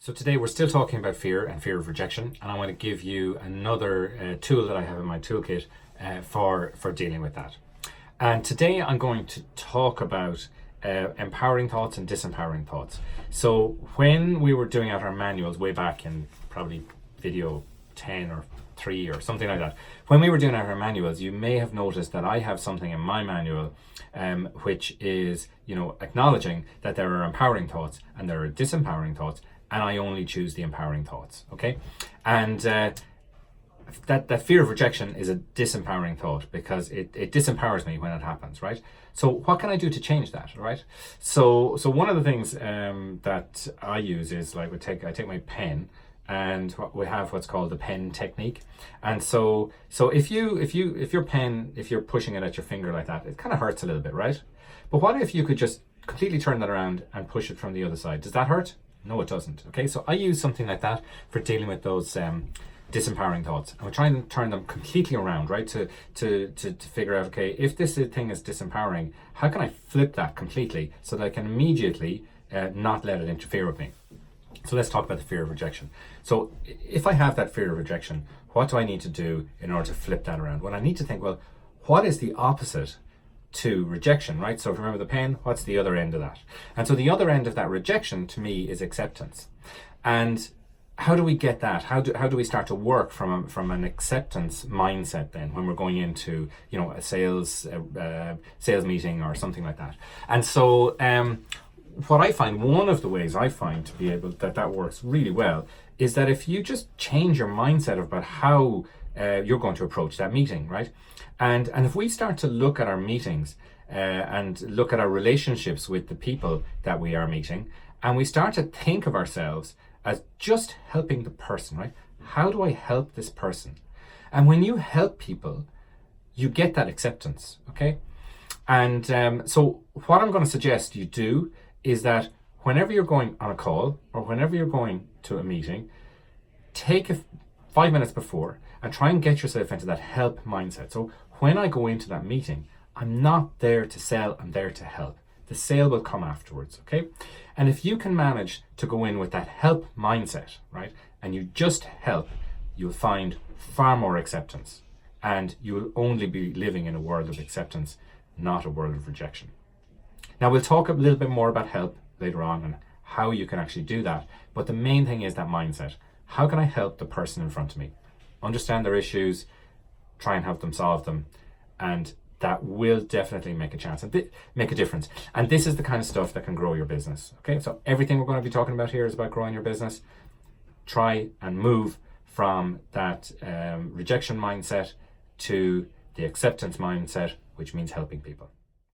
So today we're still talking about fear and fear of rejection, and I want to give you another tool that I have in my toolkit for dealing with that. And today I'm going to talk about empowering thoughts and disempowering thoughts. So when we were doing out our manuals way back in probably video 10 or 3 or something like that, when we were doing out our manuals, you may have noticed that I have something in my manual which is, acknowledging that there are empowering thoughts and there are disempowering thoughts, and I only choose the empowering thoughts, okay? And that fear of rejection is a disempowering thought because it disempowers me when it happens, right? So what can I do to change that, right? So one of the things that I use is I take my pen, and we have what's called the pen technique. And so if your pen, if you're pushing it at your finger like that, it kind of hurts a little bit, right? But what if you could just completely turn that around and push it from the other side? Does that hurt? No, it doesn't. Okay, so I use something like that for dealing with those disempowering thoughts. And we're trying to turn them completely around, right? To figure out, okay, if this thing is disempowering, how can I flip that completely so that I can immediately not let it interfere with me? So let's talk about the fear of rejection. So if I have that fear of rejection, what do I need to do in order to flip that around? Well, I need to think, well, what is the opposite to rejection, right? So if you remember the pen, what's the other end of that? And so the other end of that rejection to me is acceptance. And how do we get that? How do we start to work from an acceptance mindset then when we're going into a sales meeting or something like that? And so what I find, one of the ways I find to be able that works really well is that if you just change your mindset about how you're going to approach that meeting, right? And if we start to look at our meetings and look at our relationships with the people that we are meeting, and we start to think of ourselves as just helping the person, right? How do I help this person? And when you help people, you get that acceptance, okay? And so what I'm going to suggest you do is that whenever you're going on a call or whenever you're going to a meeting, take 5 minutes before and try and get yourself into that help mindset. So when I go into that meeting, I'm not there to sell, I'm there to help. The sale will come afterwards, okay? And if you can manage to go in with that help mindset, right, and you just help, you'll find far more acceptance, and you'll only be living in a world of acceptance, not a world of rejection. Now, we'll talk a little bit more about help later on and how you can actually do that, but the main thing is that mindset. How can I help the person in front of me? Understand their issues, try and help them solve them, and that will definitely make a chance and make a difference. And this is the kind of stuff that can grow your business. Okay, so everything we're going to be talking about here is about growing your business. Try and move from that rejection mindset to the acceptance mindset, which means helping people.